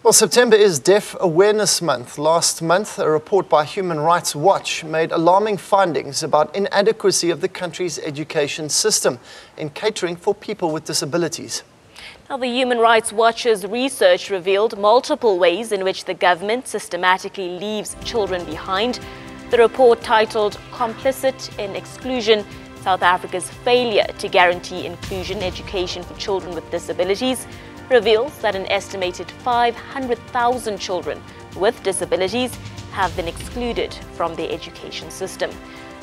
Well, September is Deaf Awareness Month. Last month, a report by Human Rights Watch made alarming findings about inadequacy of the country's education system in catering for people with disabilities. Now, the Human Rights Watch's research revealed multiple ways in which the government systematically leaves children behind. The report, titled "Complicit in Exclusion: South Africa's Failure to Guarantee Inclusion Education for Children with Disabilities," reveals that an estimated 500,000 children with disabilities have been excluded from their education system.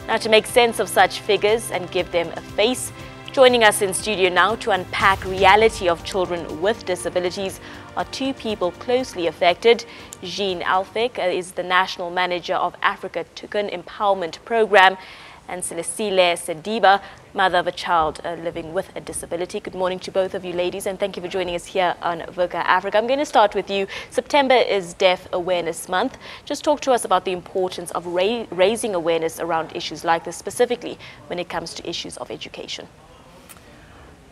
Now, to make sense of such figures and give them a face, joining us in studio now to unpack reality of children with disabilities are two people closely affected. Jean Alfek is the National Manager of Africa Tukan Empowerment Program, and Celestile Sediba, mother of a child living with a disability. Good morning to both of you ladies, and thank you for joining us here on VOCA Africa. I'm going to start with you. September is Deaf Awareness Month. Just talk to us about the importance of raising awareness around issues like this, specifically when it comes to issues of education.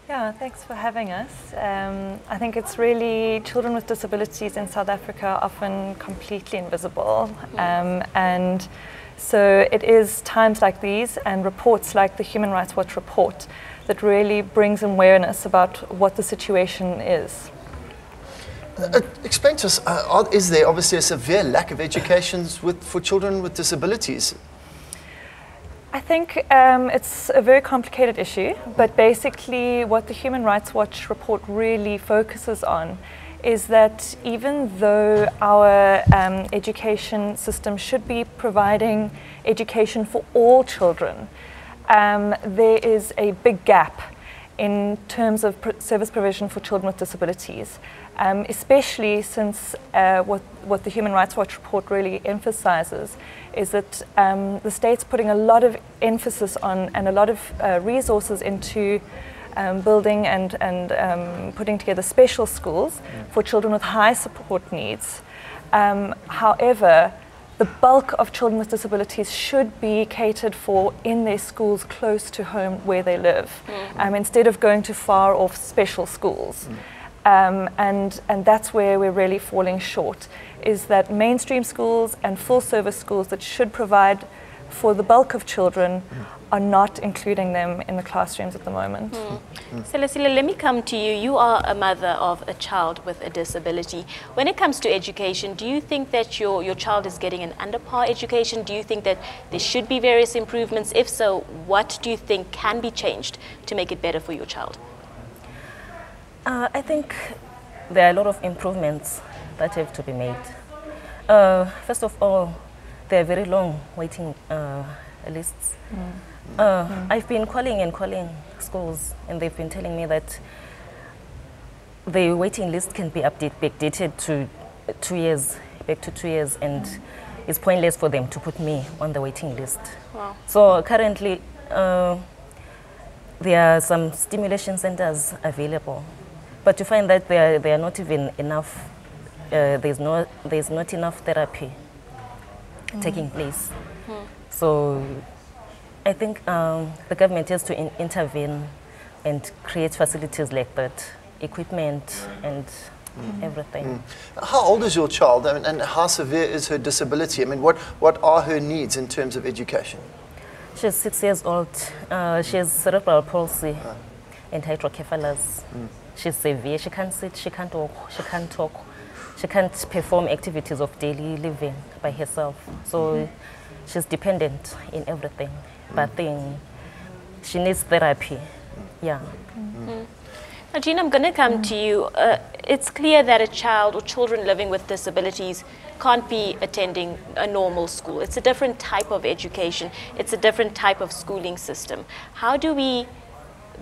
Yeah, thanks for having us. I think it's really, children with disabilities in South Africa are often completely invisible, and so it is times like these and reports like the Human Rights Watch report that really brings awareness about what the situation is. Explain to us, is there obviously a severe lack of education for children with disabilities? I think it's a very complicated issue, but basically what the Human Rights Watch report really focuses on is that even though our education system should be providing education for all children, there is a big gap in terms of service provision for children with disabilities, especially since what the Human Rights Watch report really emphasizes is that the state's putting a lot of emphasis on and a lot of resources into building and putting together special schools for children with high support needs. However, the bulk of children with disabilities should be catered for in their schools close to home where they live, instead of going to far off special schools. And that's where we're really falling short, is that mainstream schools and full service schools that should provide for the bulk of children are not including them in the classrooms at the moment. Celestile, let me come to you. You are a mother of a child with a disability. When it comes to education, do you think that your child is getting an under par education? Do you think that there should be various improvements? If so, what do you think can be changed to make it better for your child? I think there are a lot of improvements that have to be made. First of all, there are very long waiting lists. I've been calling and calling schools, and they've been telling me that the waiting list can be backdated to 2 years, back to 2 years, and it's pointless for them to put me on the waiting list. Wow. So currently, there are some stimulation centers available, but you find that they are not even enough. There's not enough therapy taking place. So I think the government has to intervene and create facilities like that, equipment and everything. How old is your child, and how severe is her disability? I mean, what are her needs in terms of education? She's 6 years old. She has cerebral palsy and hydrocephalus. She's severe. She can't sit, she can't walk, she can't talk. She can't perform activities of daily living by herself. So she's dependent in everything. But then she needs therapy. Yeah. Now, Jean, I'm going to come to you. It's clear that a child or children living with disabilities can't be attending a normal school. It's a different type of education. It's a different type of schooling system. How do we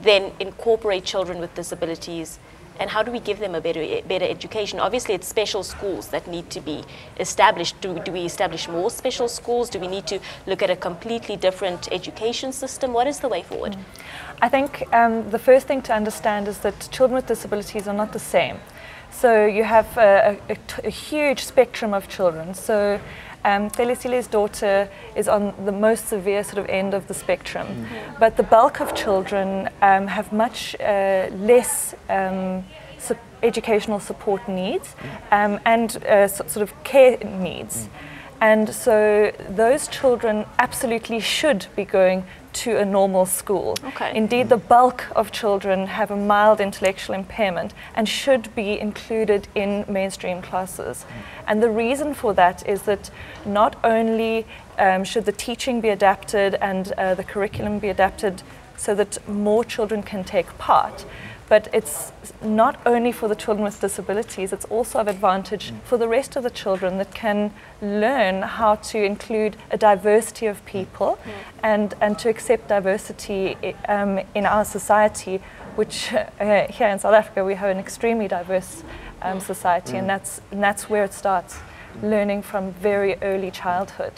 then incorporate children with disabilities, and how do we give them a better education? Obviously, it's special schools that need to be established. Do we establish more special schools? Do we need to look at a completely different education system? What is the way forward? I think the first thing to understand is that children with disabilities are not the same. So you have a huge spectrum of children. So Celestile's daughter is on the most severe sort of end of the spectrum. But the bulk of children have much less educational support needs and sort of care needs. And so those children absolutely should be going to a normal school. Okay. Indeed, the bulk of children have a mild intellectual impairment and should be included in mainstream classes. And the reason for that is that not only should the teaching be adapted and the curriculum be adapted so that more children can take part, but it's not only for the children with disabilities, it's also of advantage for the rest of the children that can learn how to include a diversity of people and to accept diversity in our society, which here in South Africa we have an extremely diverse society, and that's where it starts. Learning from very early childhood.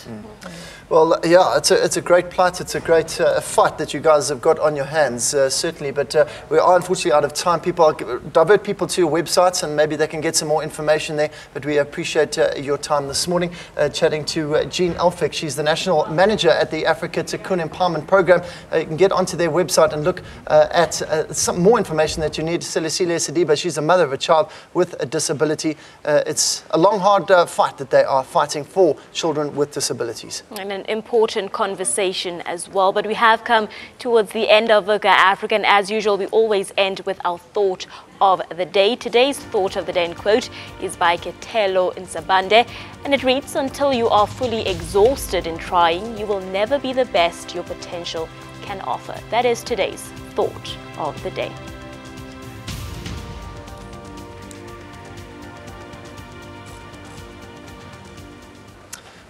Well, yeah, it's a great plight. It's a great fight that you guys have got on your hands, certainly. But we are unfortunately out of time. Divert people to your websites, and maybe they can get some more information there. But we appreciate your time this morning, chatting to Jean Elphick. She's the National Manager at the Africa Tikkun Empowerment Program. You can get onto their website and look at some more information that you need. Celestile Sediba, she's a mother of a child with a disability. It's a long, hard fight that they are fighting for children with disabilities. And an important conversation as well. But we have come towards the end of Voca Africa, and as usual, we always end with our thought of the day. Today's thought of the day, in quote, is by Ketelo Nsabande, and it reads, "Until you are fully exhausted in trying, you will never be the best your potential can offer." That is today's thought of the day.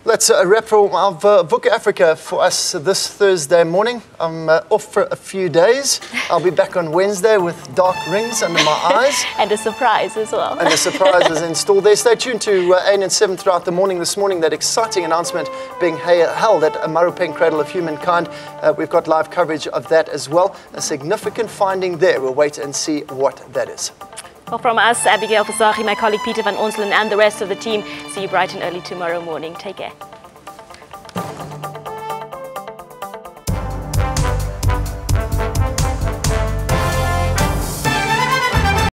That's a wrap for Voca Africa for us this Thursday morning. I'm off for a few days. I'll be back on Wednesday with dark rings under my eyes. And a surprise as well. And a surprise is installed there. Stay tuned to 8 and 7 throughout the morning this morning. That exciting announcement being held at Amarupeng Cradle of Humankind. We've got live coverage of that as well. A significant finding there. We'll wait and see what that is. Well, from us, Abigail Fasahi, my colleague Peter van Onselen, and the rest of the team, see you bright and early tomorrow morning. Take care.